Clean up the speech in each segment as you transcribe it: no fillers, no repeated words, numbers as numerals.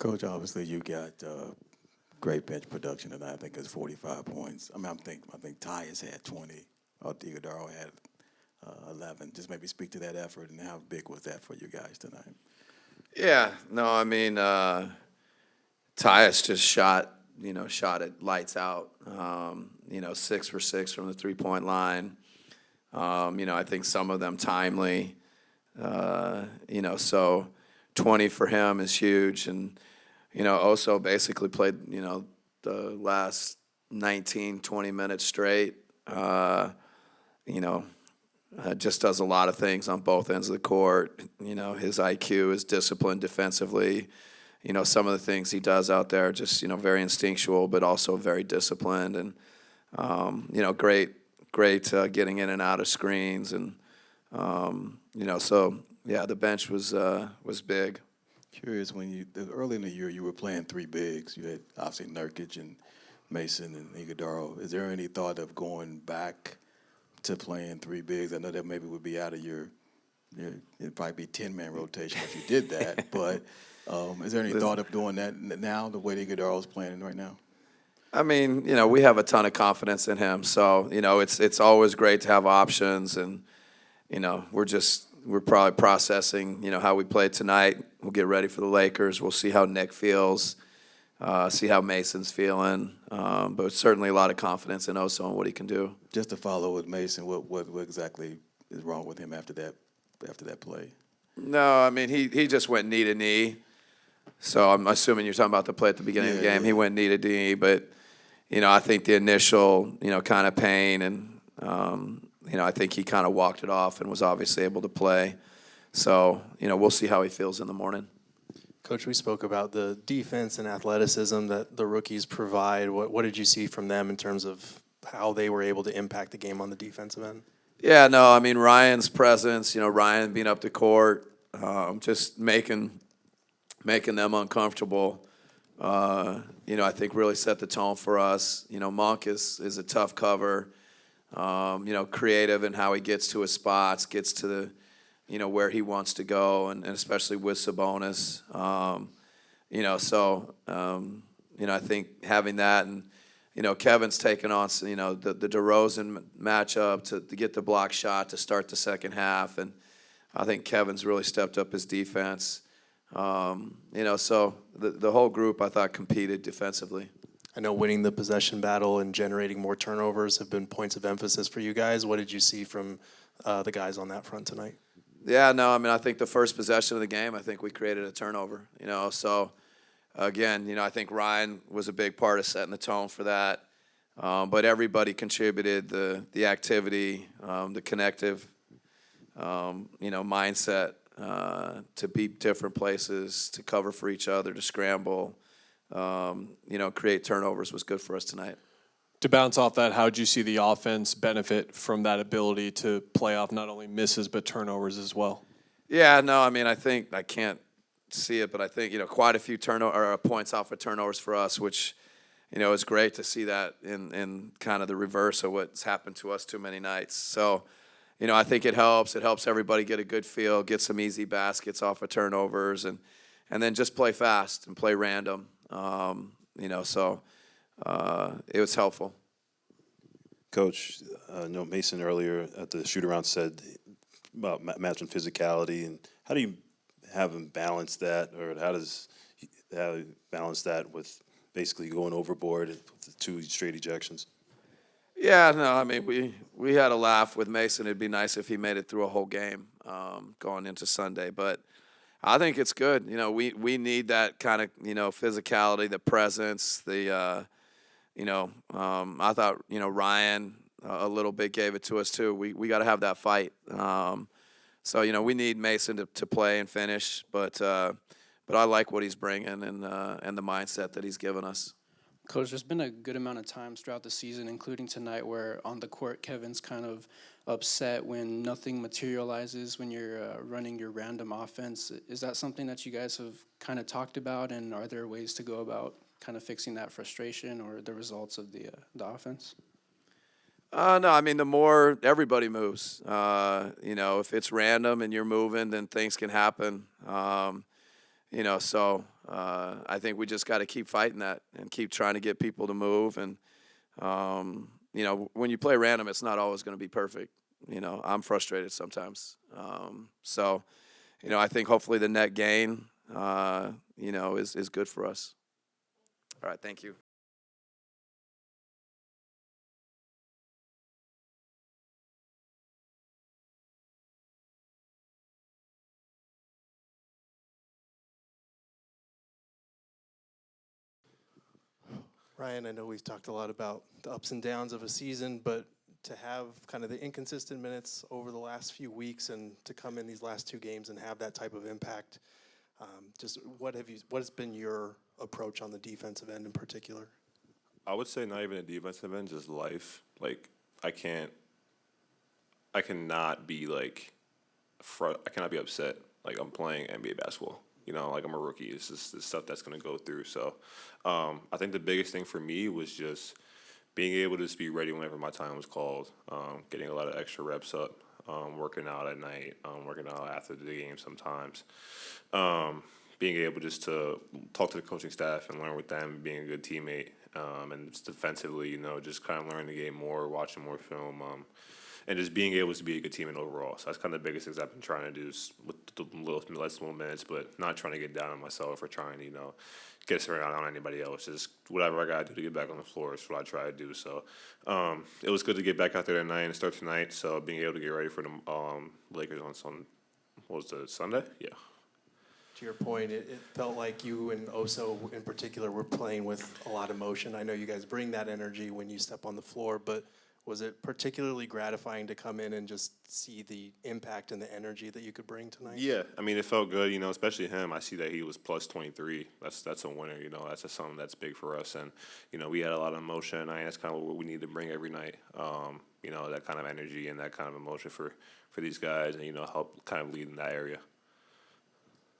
Coach, obviously you got great bench production tonight. I think it's 45 points. I think Tyus had 20. Iguodaro had 11. Just maybe speak to that effort and how big was that for you guys tonight? Yeah, no, Tyus just shot it lights out. 6 for 6 from the 3-point line. I think some of them timely. So 20 for him is huge. And, Oso basically played, the last 19, 20 minutes straight. Just does a lot of things on both ends of the court. His IQ is disciplined defensively. Some of the things he does out there are just, very instinctual, but also very disciplined. And, great getting in and out of screens. And, the bench was big. Curious, early in the year you were playing three bigs. You had obviously Nurkic and Mason and Iguodaro. Is there any thought of going back to playing three bigs? I know that maybe would be out of it'd probably be 10-man rotation if you did that. But is there any thought of doing that now, the way Iguodaro's playing right now? We have a ton of confidence in him. So, it's always great to have options. And, we're probably processing, how we played tonight. We'll get ready for the Lakers. We'll see how Nick feels, see how Mason's feeling. But certainly a lot of confidence in Oso and what he can do. Just to follow with Mason, what exactly is wrong with him after that play? No, he just went knee to knee. So I'm assuming you're talking about the play at the beginning of the game. Yeah. He went knee to knee, but I think the initial kind of pain and I think he kind of walked it off and was obviously able to play. So we'll see how he feels in the morning. Coach, we spoke about the defense and athleticism that the rookies provide. What did you see from them in terms of how they were able to impact the game on the defensive end? Yeah, no, Ryan's presence, Ryan being up the court, just making them uncomfortable, I think really set the tone for us. Monk is a tough cover, creative in how he gets to his spots, gets to the where he wants to go, and especially with Sabonis. I think having that, and, Kevin's taken on, the DeRozan matchup to get the block shot to start the second half. And I think Kevin's really stepped up his defense. So the whole group, I thought, competed defensively. I know winning the possession battle and generating more turnovers have been points of emphasis for you guys. What did you see from the guys on that front tonight? Yeah, no, I think the first possession of the game, I think we created a turnover, So, again, I think Ryan was a big part of setting the tone for that. But everybody contributed, the activity, the connective, mindset to be different places, to cover for each other, to scramble, create turnovers was good for us tonight. To bounce off that, how did you see the offense benefit from that ability to play off not only misses but turnovers as well? Yeah, no, I think I can't see it, but I think quite a few points off of turnovers for us, which is great to see that in kind of the reverse of what's happened to us too many nights. So, I think it helps. It helps everybody get a good feel, get some easy baskets off of turnovers, and then just play fast and play random. It was helpful. Coach, Mason earlier at the shoot-around said about matching physicality, and how do you have him balance that, or how you balance that with basically going overboard with the 2 straight ejections? Yeah, no, we had a laugh with Mason. It'd be nice if he made it through a whole game going into Sunday, but I think it's good. We need that kind of, physicality, the presence, the, I thought, Ryan a little bit gave it to us too. We got to have that fight. We need Mason to play and finish, but I like what he's bringing and the mindset that he's given us. Coach, there's been a good amount of times throughout the season, including tonight, where on the court Kevin's kind of upset when nothing materializes when you're running your random offense. Is that something that you guys have kind of talked about, and are there ways to go about kind of fixing that frustration or the results of the offense? No, the more everybody moves, if it's random and you're moving, then things can happen. So I think we just got to keep fighting that and keep trying to get people to move. And, when you play random, it's not always going to be perfect. I'm frustrated sometimes. I think hopefully the net gain, is good for us. All right, thank you. Ryan, I know we've talked a lot about the ups and downs of a season, but to have kind of the inconsistent minutes over the last few weeks and to come in these last two games and have that type of impact, just what has been your approach on the defensive end in particular? I would say not even a defensive end, just life. Like I cannot be I cannot be upset. Like I'm playing NBA basketball. Like I'm a rookie. It's just the stuff that's going to go through. So I think the biggest thing for me was just being able to just be ready whenever my time was called, getting a lot of extra reps up, working out at night, working out after the game sometimes, being able just to talk to the coaching staff and learn with them, being a good teammate, and just defensively, just kind of learning the game more, watching more film, and just being able to be a good teammate overall. So that's kind of the biggest things I've been trying to do with the less minutes, but not trying to get down on myself or trying to, get around on anybody else. Just whatever I got to do to get back on the floor is what I try to do. So it was good to get back out there tonight and start tonight. So being able to get ready for the Lakers on what was it, Sunday? Yeah. To your point, it felt like you and Oso in particular were playing with a lot of emotion. I know you guys bring that energy when you step on the floor, but was it particularly gratifying to come in and just see the impact and the energy that you could bring tonight? Yeah, I mean, it felt good, especially him. I see that he was plus 23. That's a winner, that's just something that's big for us. And, we had a lot of emotion, and that's kind of what we need to bring every night, that kind of energy and that kind of emotion for these guys and, help kind of lead in that area.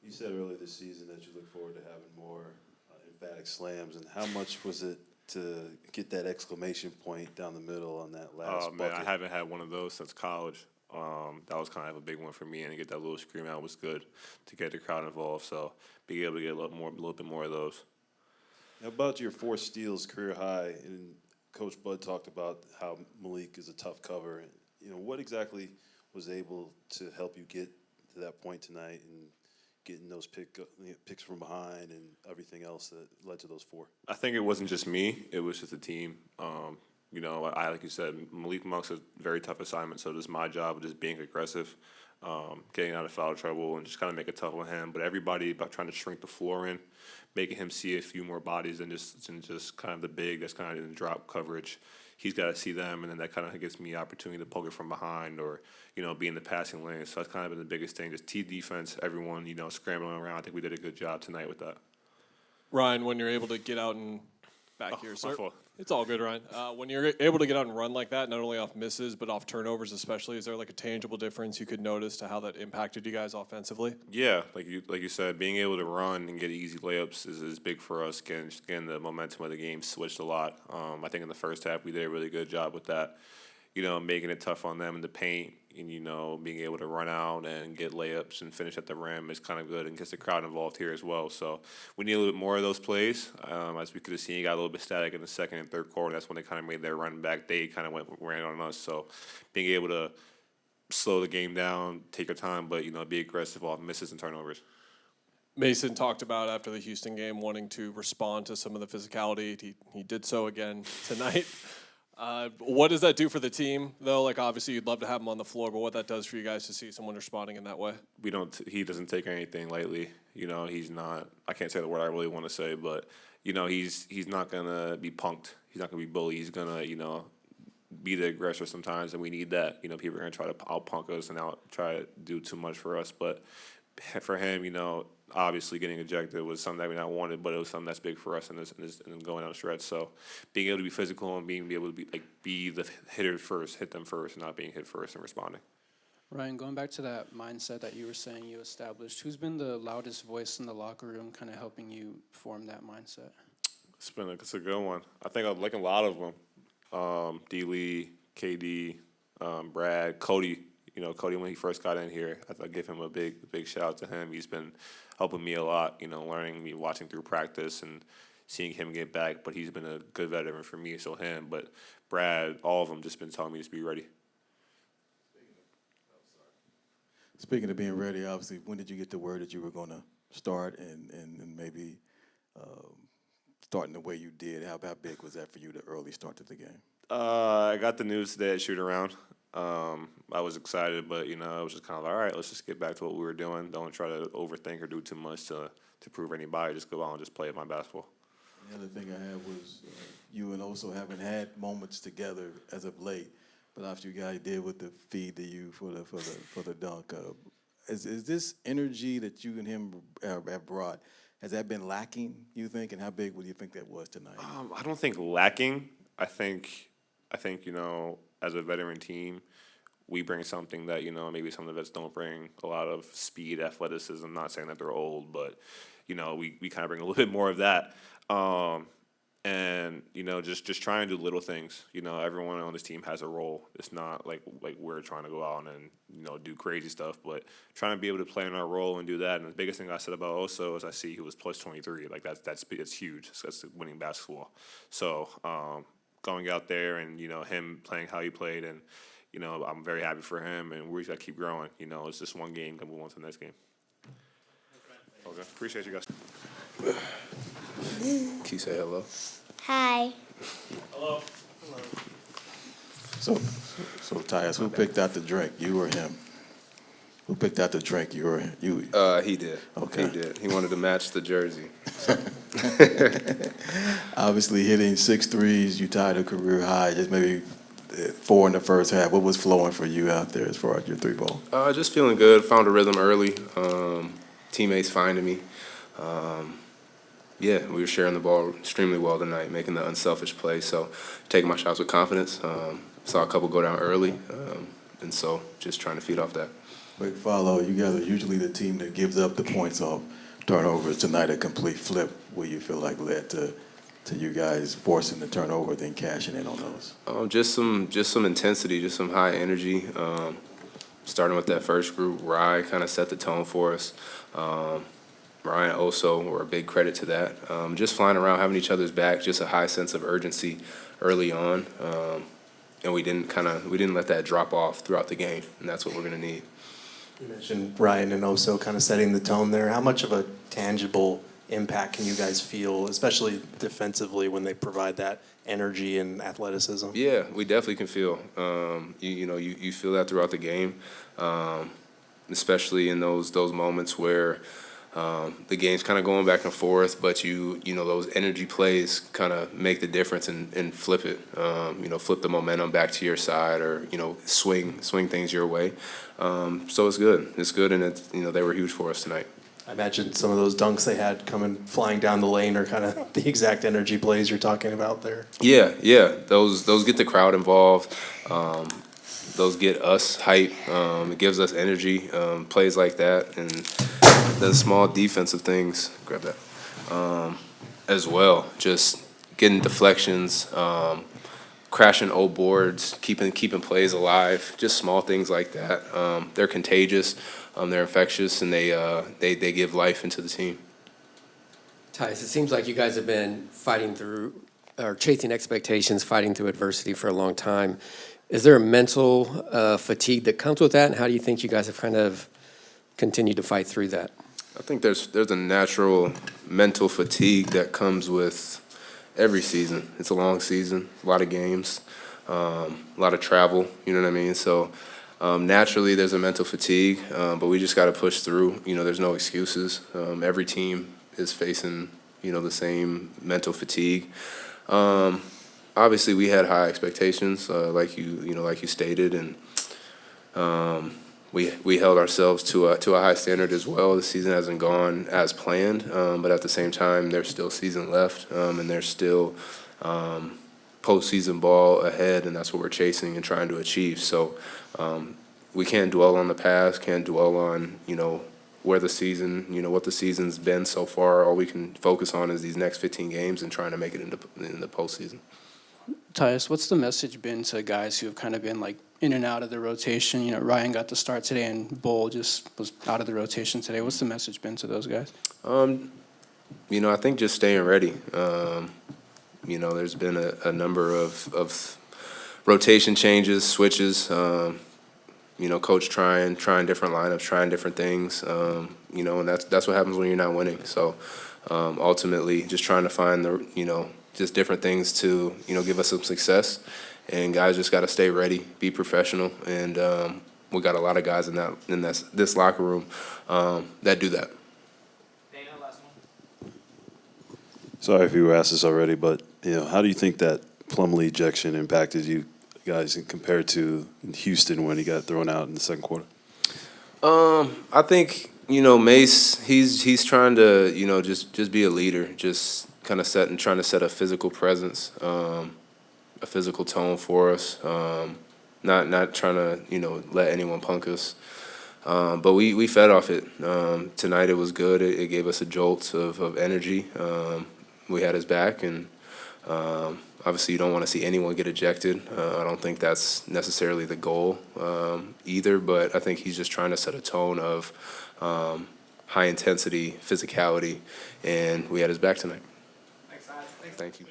You said earlier this season that you look forward to having more emphatic slams, and how much was it to get that exclamation point down the middle on that last man, bucket? I haven't had one of those since college. That was kind of a big one for me, and to get that little scream out was good to get the crowd involved. So being able to get a little bit more of those. Now about your 4 steals career high, and Coach Bud talked about how Malik is a tough cover. What exactly was able to help you get to that point tonight and getting those picks from behind and everything else that led to those 4? I think it wasn't just me; it was just the team. Like you said, Malik Monk's a very tough assignment, so it's my job of just being aggressive, getting out of foul trouble, and just kind of make it tough on him. But everybody about trying to shrink the floor in, making him see a few more bodies than just kind of the big that's kind of in drop coverage. He's got to see them, and then that kind of gives me the opportunity to poke it from behind or, be in the passing lane. So that's kind of been the biggest thing, just team defense, everyone, scrambling around. I think we did a good job tonight with that. Ryan, when you're able to get out and back here, my sir. fault. It's all good, Ryan. When you're able to get out and run like that, not only off misses but off turnovers especially, is there like a tangible difference you could notice to how that impacted you guys offensively? Yeah, like you said, being able to run and get easy layups is big for us. Getting the momentum of the game switched a lot. I think in the first half we did a really good job with that. Making it tough on them in the paint and, being able to run out and get layups and finish at the rim is kind of good and gets the crowd involved here as well. So we need a little bit more of those plays. As we could have seen, it got a little bit static in the second and third quarter. That's when they kind of made their run back. They kind of ran on us. So being able to slow the game down, take your time, but, be aggressive off misses and turnovers. Mason talked about after the Houston game wanting to respond to some of the physicality. He did so again tonight. What does that do for the team, though? Like, obviously, you'd love to have him on the floor, but what that does for you guys to see someone responding in that way? He doesn't take anything lightly. He's not. I can't say the word I really want to say, but he's not gonna be punked. He's not gonna be bullied. He's gonna be the aggressor sometimes, and we need that. People are gonna try to out punk us and try to do too much for us, but for him, obviously getting ejected was something that we not wanted, but it was something that's big for us and going down the stretch. So being able to be physical and being able to be the hitter first, hit them first, and not being hit first and responding. Ryan, going back to that mindset that you were saying you established, who's been the loudest voice in the locker room kind of helping you form that mindset? It's a good one. I think I like a lot of them. D. Lee, KD, Brad, Cody. Cody, when he first got in here, I give him a big shout out to him. He's been helping me a lot, learning me, watching through practice and seeing him get back. But he's been a good veteran for me, so him. But Brad, all of them just been telling me to be ready. Speaking of being ready, obviously, when did you get the word that you were going to start and maybe starting the way you did? How big was that for you, the early start to the game? I got the news today at shoot around. I was excited, but it was just kind of like, all right, let's just get back to what we were doing. Don't try to overthink or do too much to prove anybody. Just go out and just play my basketball. The other thing I had was you and Oso haven't had moments together as of late, but after you guys did with the feed to you for the dunk, is this energy that you and him have brought? Has that been lacking, you think, and how big would you think that was tonight? I don't think lacking. I think as a veteran team, we bring something that maybe some of the vets don't bring. A lot of speed, athleticism. I'm not saying that they're old, but we kind of bring a little bit more of that. And just trying to do little things. Everyone on this team has a role. It's not like we're trying to go out and do crazy stuff, but trying to be able to play in our role and do that. And the biggest thing I said about Oso is I see he was plus 23. Like that's huge. That's winning basketball. So going out there and him playing how he played, and I'm very happy for him. And we just got to keep growing. It's just one game. Gonna move on to the next game. Okay, appreciate you guys. Can you say hello? Hi. So Tyus, who picked out the drink, you or him? Who picked out the drink, you or him? You? He did. Okay. He did. He wanted to match the jersey. Obviously, hitting 6 threes, you tied a career high. Just maybe 4 in the first half. What was flowing for you out there as far as your 3-ball? Just feeling good. Found a rhythm early. Teammates finding me. We were sharing the ball extremely well tonight, making the unselfish play. So taking my shots with confidence. Saw a couple go down early, and so just trying to feed off that. Quick follow. You guys are usually the team that gives up the points off turnovers. Tonight, a complete flip where you feel like led to you guys forcing the turnover, then cashing in on those. Just some intensity, just some high energy. Starting with that first group, Rye kind of set the tone for us. Ryan also were a big credit to that. Just flying around, having each other's back, just a high sense of urgency early on, and we didn't let that drop off throughout the game, and that's what we're going to need. You mentioned Ryan and Oso kind of setting the tone there. How much of a tangible impact can you guys feel, especially defensively, when they provide that energy and athleticism? Yeah, we definitely can feel. You feel that throughout the game, especially in those moments where the game's kind of going back and forth, but those energy plays kind of make the difference and flip it. Flip the momentum back to your side, or swing things your way. So it's good. It's good, and they were huge for us tonight. I imagine some of those dunks they had coming flying down the lane are kind of the exact energy plays you're talking about there. Yeah. Those get the crowd involved. Those get us hype. It gives us energy. Plays like that, and the small defensive things. Grab that as well. Just getting deflections, crashing old boards, keeping plays alive. Just small things like that. They're contagious. They're infectious, and they give life into the team. Tyus, it seems like you guys have been fighting through or chasing expectations, fighting through adversity for a long time. Is there a mental fatigue that comes with that, and how do you think you guys have kind of continued to fight through that? I think there's a natural mental fatigue that comes with every season. It's a long season, a lot of games, a lot of travel, you know what I mean? So naturally there's a mental fatigue, but we just got to push through. There's no excuses. Every team is facing, the same mental fatigue. Obviously we had high expectations, like you stated, and we held ourselves to a high standard as well. The season hasn't gone as planned, but at the same time, there's still season left, and there's still postseason ball ahead, and that's what we're chasing and trying to achieve. So we can't dwell on the past, can't dwell on where the season, what the season's been so far. All we can focus on is these next 15 games and trying to make it in the postseason. Tyus, what's the message been to guys who have kind of been like in and out of the rotation? You know, Ryan got the start today, and Bull just was out of the rotation today. What's the message been to those guys? You know, I think just staying ready. You know, there's been a number of rotation changes, switches. You know, coach trying different lineups, trying different things. You know, and that's what happens when you're not winning. So ultimately, just trying to find just different things to give us some success. And guys just got to stay ready, be professional, and we got a lot of guys in this locker room that do that. Sorry if you were asked this already, but how do you think that Plumlee ejection impacted you guys compared to in Houston when he got thrown out in the second quarter? I think Mace. He's trying to just be a leader, just kind of trying to set a physical presence, a physical tone for us. Not trying to let anyone punk us. But we fed off it. Tonight it was good. It gave us a jolt of energy. We had his back, and obviously you don't want to see anyone get ejected. I don't think that's necessarily the goal either, but I think he's just trying to set a tone of high intensity physicality, and we had his back tonight. Thank you.